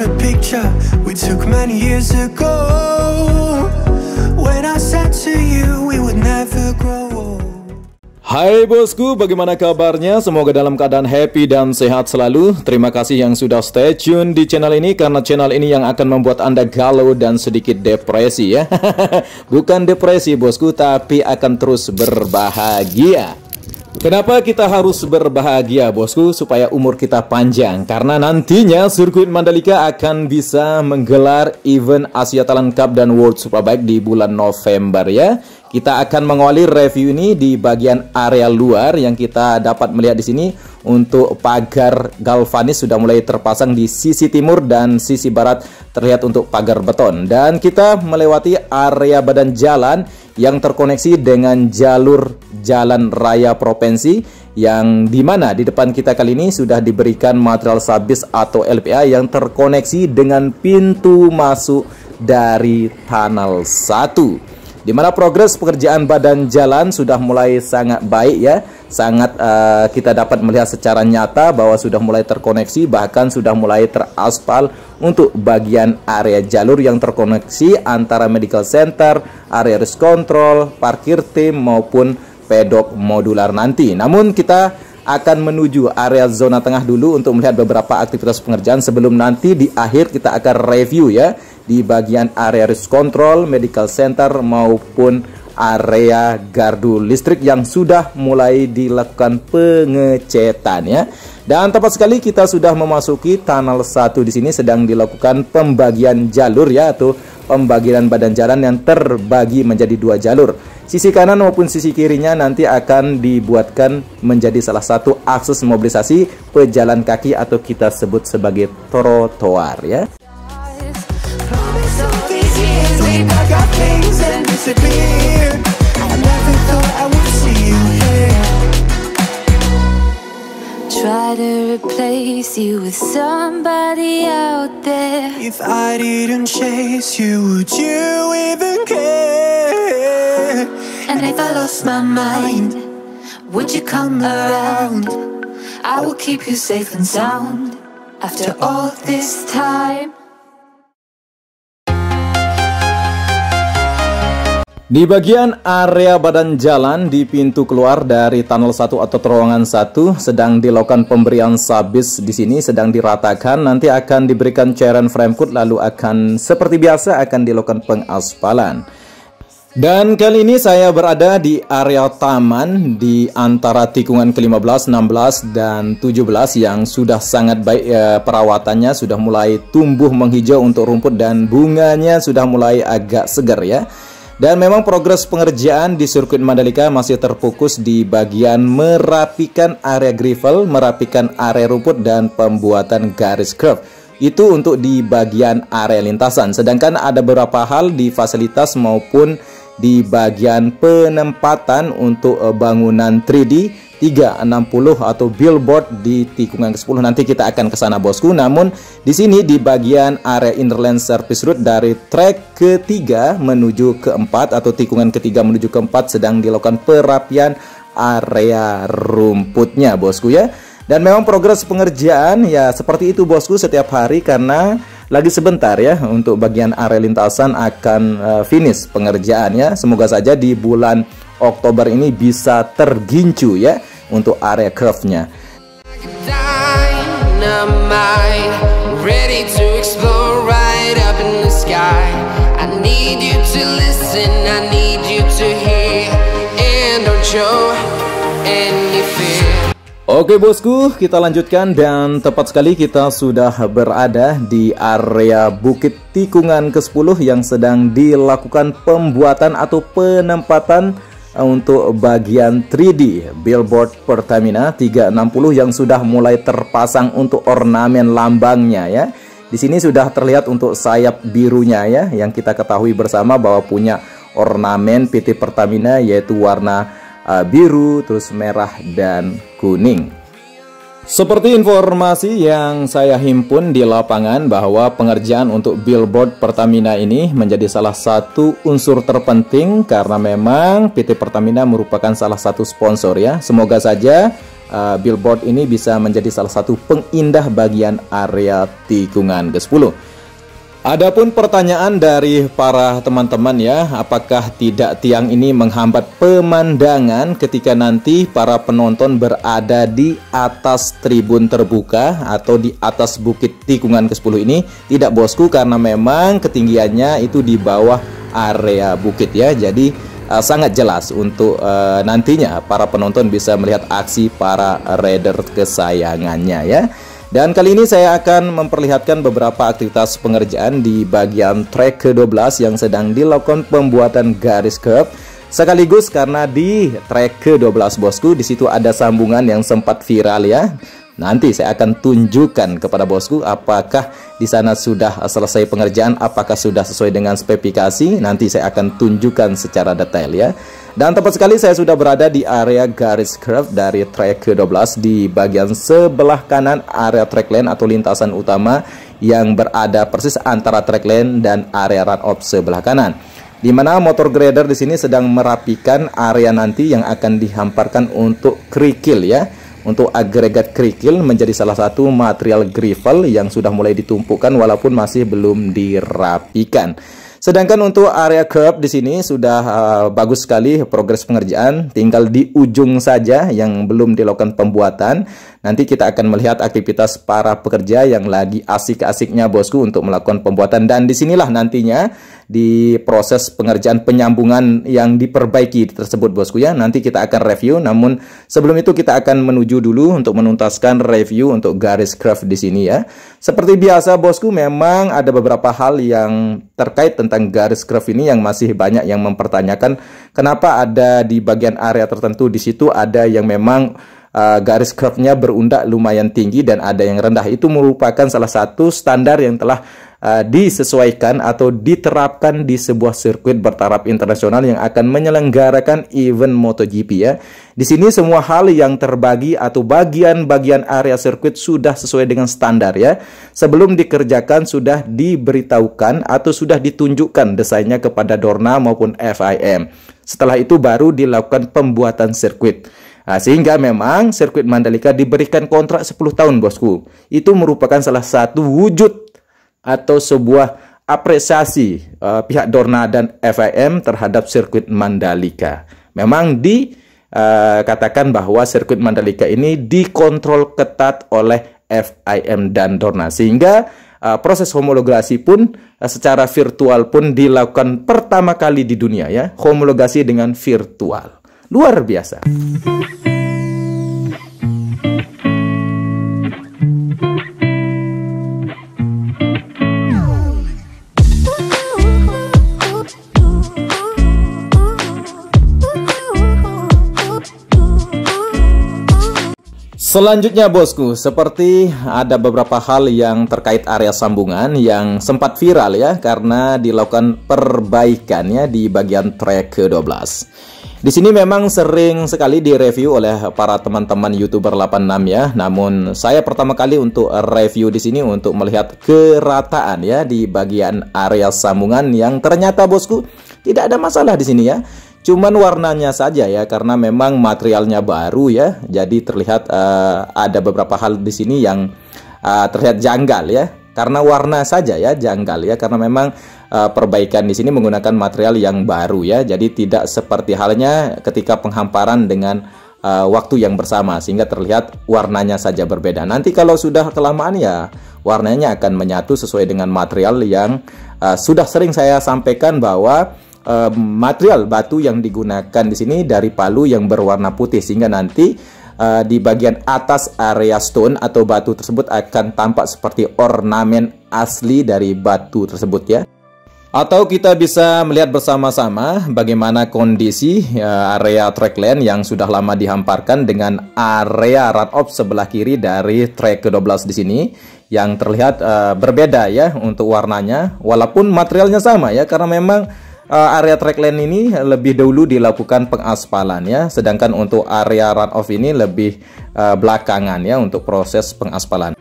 on a picture we took many years ago, when I said to you we would never grow old. Hai bosku, bagaimana kabarnya? Semoga dalam keadaan happy dan sehat selalu. Terima kasih yang sudah stay tune di channel ini, karena channel ini yang akan membuat Anda galau dan sedikit depresi ya. Bukan depresi bosku, tapi akan terus berbahagia. Kenapa kita harus berbahagia bosku? Supaya umur kita panjang. Karena nantinya sirkuit Mandalika akan bisa menggelar event Asia Talent Cup dan World Superbike di bulan November ya. Kita akan mengawali review ini di bagian area luar yang kita dapat melihat di sini. Untuk pagar galvanis sudah mulai terpasang di sisi timur dan sisi barat terlihat untuk pagar beton. Dan kita melewati area badan jalan yang terkoneksi dengan jalur jalan raya provinsi, yang dimana di depan kita kali ini sudah diberikan material sabis atau LPA yang terkoneksi dengan pintu masuk dari tunnel 1. Di mana progres pekerjaan badan jalan sudah mulai sangat baik ya. Sangat kita dapat melihat secara nyata bahwa sudah mulai terkoneksi, bahkan sudah mulai teraspal untuk bagian area jalur yang terkoneksi antara medical center, area risk control, parkir tim maupun pedok modular nanti. Namun kita akan menuju area zona tengah dulu untuk melihat beberapa aktivitas pengerjaan sebelum nanti di akhir kita akan review ya di bagian area risk control, medical center maupun area gardu listrik yang sudah mulai dilakukan pengecetan ya. Dan tepat sekali kita sudah memasuki tunnel 1. Di sini sedang dilakukan pembagian jalur ya, atau pembagian badan jalan yang terbagi menjadi 2 jalur. Sisi kanan maupun sisi kirinya nanti akan dibuatkan menjadi salah satu akses mobilisasi pejalan kaki atau kita sebut sebagai trotoar ya. Try to replace you with somebody out there. If I didn't chase you, would you even care? And if I lost my mind, would you come around? I will keep you safe and sound after all this time. Di bagian area badan jalan di pintu keluar dari tunnel 1 atau terowongan 1 sedang dilakukan pemberian sabis. Di sini sedang diratakan, nanti akan diberikan cairan frame coat, lalu akan seperti biasa akan dilakukan pengaspalan. Dan kali ini saya berada di area taman di antara tikungan ke-15, 16 dan 17 yang sudah sangat baik perawatannya, sudah mulai tumbuh menghijau untuk rumput dan bunganya sudah mulai agak segar ya. Dan memang progres pengerjaan di sirkuit Mandalika masih terfokus di bagian merapikan area gravel, merapikan area rumput dan pembuatan garis curve. Itu untuk di bagian area lintasan. Sedangkan ada beberapa hal di fasilitas maupun di bagian penempatan untuk bangunan 3D 360 atau billboard di tikungan ke-10. Nanti kita akan ke sana bosku. Namun di sini di bagian area innerland service route dari track ke-3 menuju ke-4 atau tikungan ke-3 menuju ke-4 sedang dilakukan perapian area rumputnya bosku ya. Dan memang progres pengerjaan ya seperti itu bosku setiap hari, karena lagi sebentar ya untuk bagian area lintasan akan finish pengerjaannya. Semoga saja di bulan Oktober ini bisa tergincu ya untuk area curve-nya. Oke bosku, kita lanjutkan dan tepat sekali kita sudah berada di area Bukit Tikungan ke-10 yang sedang dilakukan pembuatan atau penempatan untuk bagian 3D billboard Pertamina 360 yang sudah mulai terpasang untuk ornamen lambangnya ya. Di sini sudah terlihat untuk sayap birunya ya, yang kita ketahui bersama bahwa punya ornamen PT Pertamina yaitu warna biru, terus merah dan kuning. Seperti informasi yang saya himpun di lapangan bahwa pengerjaan untuk billboard Pertamina ini menjadi salah satu unsur terpenting karena memang PT Pertamina merupakan salah satu sponsor ya. Semoga saja billboard ini bisa menjadi salah satu pengindah bagian area tikungan ke-10. Adapun pertanyaan dari para teman-teman ya, apakah tidak tiang ini menghambat pemandangan ketika nanti para penonton berada di atas tribun terbuka atau di atas bukit tikungan ke-10 ini? Tidak bosku, karena memang ketinggiannya itu di bawah area bukit ya, jadi sangat jelas untuk nantinya para penonton bisa melihat aksi para rider kesayangannya ya. Dan kali ini saya akan memperlihatkan beberapa aktivitas pengerjaan di bagian trek ke-12 yang sedang dilakukan pembuatan garis curve. Sekaligus karena di trek ke-12 bosku, di situ ada sambungan yang sempat viral ya. Nanti saya akan tunjukkan kepada bosku apakah di sana sudah selesai pengerjaan, apakah sudah sesuai dengan spesifikasi. Nanti saya akan tunjukkan secara detail ya. Dan tepat sekali saya sudah berada di area garis curve dari trek ke-12 di bagian sebelah kanan area track lane atau lintasan utama yang berada persis antara track lane dan area run-off sebelah kanan. Di mana motor grader di sini sedang merapikan area nanti yang akan dihamparkan untuk kerikil ya. Untuk agregat kerikil menjadi salah satu material gravel yang sudah mulai ditumpukan walaupun masih belum dirapikan. Sedangkan untuk area curb di sini sudah bagus sekali progres pengerjaan, tinggal di ujung saja yang belum dilakukan pembuatan. Nanti kita akan melihat aktivitas para pekerja yang lagi asik-asiknya bosku untuk melakukan pembuatan, dan disinilah nantinya di proses pengerjaan penyambungan yang diperbaiki tersebut bosku ya. Nanti kita akan review, namun sebelum itu kita akan menuju dulu untuk menuntaskan review untuk garis curve di sini ya. Seperti biasa bosku, memang ada beberapa hal yang terkait tentang garis curve ini yang masih banyak yang mempertanyakan kenapa ada di bagian area tertentu di situ ada yang memang garis curve-nya berundak lumayan tinggi dan ada yang rendah. Itu merupakan salah satu standar yang telah disesuaikan atau diterapkan di sebuah sirkuit bertaraf internasional yang akan menyelenggarakan event MotoGP ya. Di sini semua hal yang terbagi atau bagian-bagian area sirkuit sudah sesuai dengan standar ya. Sebelum dikerjakan sudah diberitahukan atau sudah ditunjukkan desainnya kepada Dorna maupun FIM. Setelah itu baru dilakukan pembuatan sirkuit. Sehingga memang sirkuit Mandalika diberikan kontrak 10 tahun bosku. Itu merupakan salah satu wujud atau sebuah apresiasi pihak Dorna dan FIM terhadap sirkuit Mandalika. Memang dikatakan bahwa sirkuit Mandalika ini dikontrol ketat oleh FIM dan Dorna, sehingga proses homologasi pun secara virtual pun dilakukan pertama kali di dunia ya, homologasi dengan virtual. Luar biasa. Selanjutnya bosku, seperti ada beberapa hal yang terkait area sambungan yang sempat viral ya, karena dilakukan perbaikannya di bagian trek ke-12. Di sini memang sering sekali direview oleh para teman-teman YouTuber 86 ya. Namun saya pertama kali untuk review di sini untuk melihat kerataan ya di bagian area sambungan yang ternyata bosku tidak ada masalah di sini ya. Cuman warnanya saja ya, karena memang materialnya baru ya. Jadi terlihat ada beberapa hal di sini yang terlihat janggal ya. Karena warna saja ya janggal ya, karena memang perbaikan di sini menggunakan material yang baru ya. Jadi tidak seperti halnya ketika penghamparan dengan waktu yang bersama, sehingga terlihat warnanya saja berbeda. Nanti kalau sudah kelamaan ya warnanya akan menyatu sesuai dengan material yang sudah sering saya sampaikan bahwa material batu yang digunakan di sini dari Palu yang berwarna putih, sehingga nanti di bagian atas area stone atau batu tersebut akan tampak seperti ornamen asli dari batu tersebut ya. Atau kita bisa melihat bersama-sama bagaimana kondisi area track lane yang sudah lama dihamparkan dengan area run-off sebelah kiri dari trek ke-12 di sini yang terlihat berbeda ya untuk warnanya, walaupun materialnya sama ya, karena memang area track lane ini lebih dahulu dilakukan pengaspalan ya, sedangkan untuk area run-off ini lebih belakangan ya untuk proses pengaspalan.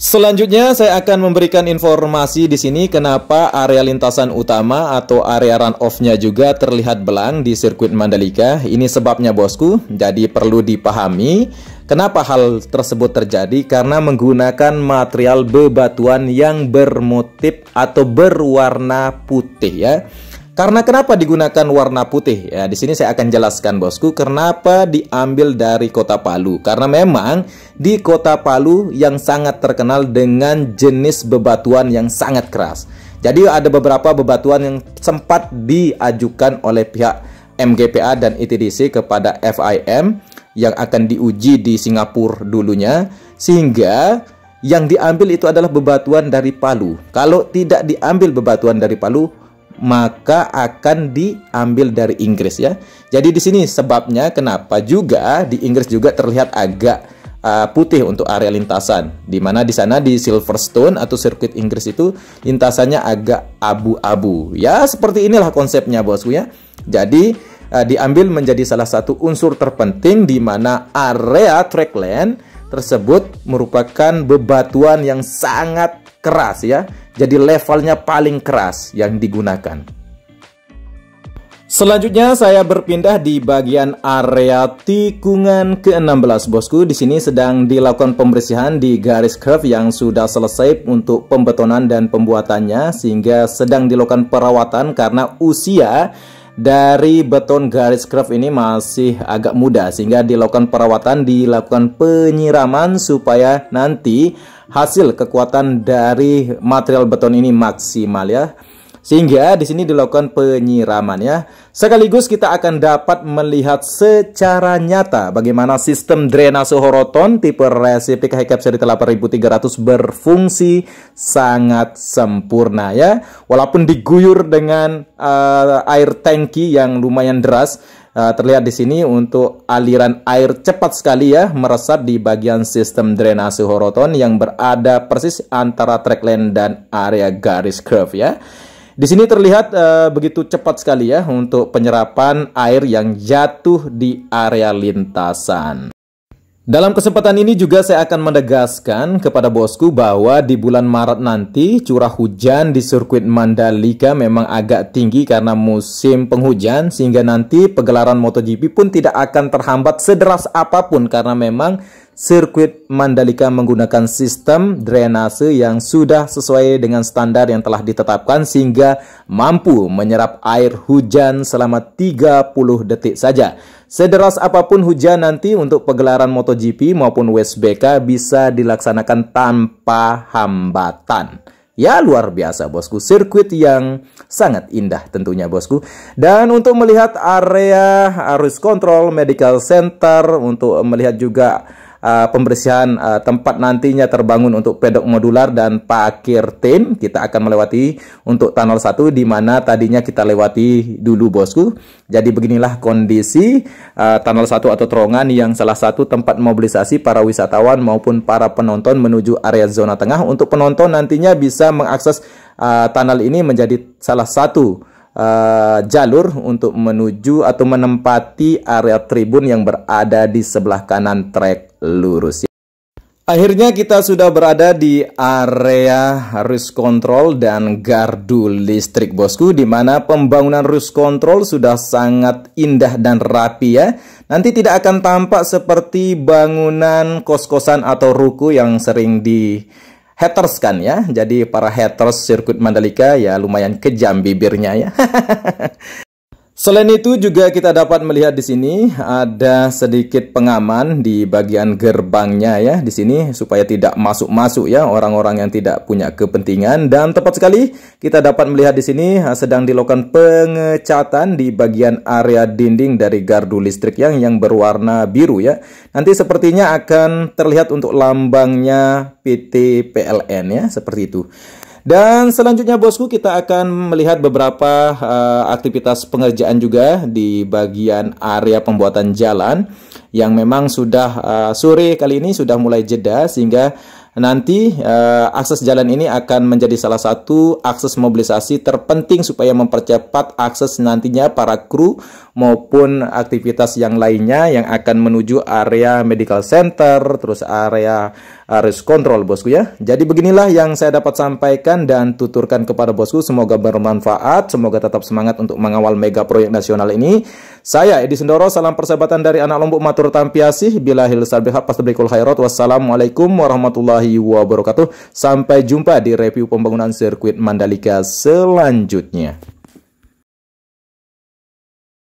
Selanjutnya saya akan memberikan informasi di sini kenapa area lintasan utama atau area run-off-nya juga terlihat belang di sirkuit Mandalika. Ini sebabnya bosku, jadi perlu dipahami kenapa hal tersebut terjadi, karena menggunakan material bebatuan yang bermotif atau berwarna putih ya. Karena kenapa digunakan warna putih? Ya, di sini saya akan jelaskan bosku kenapa diambil dari Kota Palu. Karena memang di Kota Palu yang sangat terkenal dengan jenis bebatuan yang sangat keras. Jadi ada beberapa bebatuan yang sempat diajukan oleh pihak MGPA dan ITDC kepada FIM yang akan diuji di Singapura dulunya, sehingga yang diambil itu adalah bebatuan dari Palu. Kalau tidak diambil bebatuan dari Palu, maka akan diambil dari Inggris ya. Jadi di sini sebabnya kenapa juga di Inggris juga terlihat agak putih untuk area lintasan, di mana di sana di Silverstone atau sirkuit Inggris itu lintasannya agak abu-abu. Ya, seperti inilah konsepnya bosku ya. Jadi diambil menjadi salah satu unsur terpenting di mana area trackland tersebut merupakan bebatuan yang sangat keras ya. Jadi levelnya paling keras yang digunakan. Selanjutnya saya berpindah di bagian area tikungan ke-16 bosku. Di sini sedang dilakukan pembersihan di garis curve yang sudah selesai untuk pembetonan dan pembuatannya, sehingga sedang dilakukan perawatan karena usia dari beton garis curve ini masih agak muda, sehingga dilakukan perawatan, dilakukan penyiraman supaya nanti hasil kekuatan dari material beton ini maksimal ya. Sehingga di sini dilakukan penyiraman ya. Sekaligus kita akan dapat melihat secara nyata bagaimana sistem drainase Horoton tipe Recipic High-Cap Cerita 8300 berfungsi sangat sempurna ya. Walaupun diguyur dengan air tangki yang lumayan deras, terlihat di sini untuk aliran air cepat sekali ya meresap di bagian sistem drainase Horoton yang berada persis antara trackland dan area garis curve ya. Di sini terlihat begitu cepat sekali ya untuk penyerapan air yang jatuh di area lintasan. Dalam kesempatan ini juga saya akan menegaskan kepada bosku bahwa di bulan Maret nanti curah hujan di sirkuit Mandalika memang agak tinggi karena musim penghujan, sehingga nanti pegelaran MotoGP pun tidak akan terhambat sederas apapun karena memang sirkuit Mandalika menggunakan sistem drainase yang sudah sesuai dengan standar yang telah ditetapkan, sehingga mampu menyerap air hujan selama 30 detik saja. Sederas apapun hujan nanti untuk pegelaran MotoGP maupun WSBK bisa dilaksanakan tanpa hambatan. Ya, luar biasa bosku, sirkuit yang sangat indah tentunya bosku. Dan untuk melihat area arus control medical center, untuk melihat juga pembersihan tempat nantinya terbangun untuk pedok modular dan parkir tim, kita akan melewati untuk tunnel 1 di mana tadinya kita lewati dulu bosku. Jadi beginilah kondisi tunnel 1 atau terowongan yang salah satu tempat mobilisasi para wisatawan maupun para penonton menuju area zona tengah. Untuk penonton nantinya bisa mengakses tunnel ini menjadi salah satu jalur untuk menuju atau menempati area tribun yang berada di sebelah kanan trek lurus. Akhirnya kita sudah berada di area arus control dan gardu listrik bosku, di mana pembangunan arus control sudah sangat indah dan rapi ya. Nanti tidak akan tampak seperti bangunan kos-kosan atau ruko yang sering di haters kan ya. Jadi para haters sirkuit Mandalika ya lumayan kejam bibirnya ya. Selain itu juga kita dapat melihat di sini ada sedikit pengaman di bagian gerbangnya ya, di sini supaya tidak masuk-masuk ya orang-orang yang tidak punya kepentingan. Dan tepat sekali kita dapat melihat di sini sedang dilakukan pengecatan di bagian area dinding dari gardu listrik yang berwarna biru ya. Nanti sepertinya akan terlihat untuk lambangnya PT PLN ya, seperti itu. Dan selanjutnya bosku, kita akan melihat beberapa aktivitas pengerjaan juga di bagian area pembuatan jalan. yang memang sudah sore kali ini sudah mulai jeda, sehingga nanti akses jalan ini akan menjadi salah satu akses mobilisasi terpenting supaya mempercepat akses nantinya para kru maupun aktivitas yang lainnya yang akan menuju area medical center, terus area risk control, bosku ya. Jadi beginilah yang saya dapat sampaikan dan tuturkan kepada bosku. Semoga bermanfaat, semoga tetap semangat untuk mengawal mega proyek nasional ini. Saya Edi Sendoro, salam persahabatan dari anak Lombok, matur tampiasih. Bilahil sabihaq pastabikul khairat. Wassalamualaikum warahmatullahi wabarakatuh. Sampai jumpa di review pembangunan sirkuit Mandalika selanjutnya.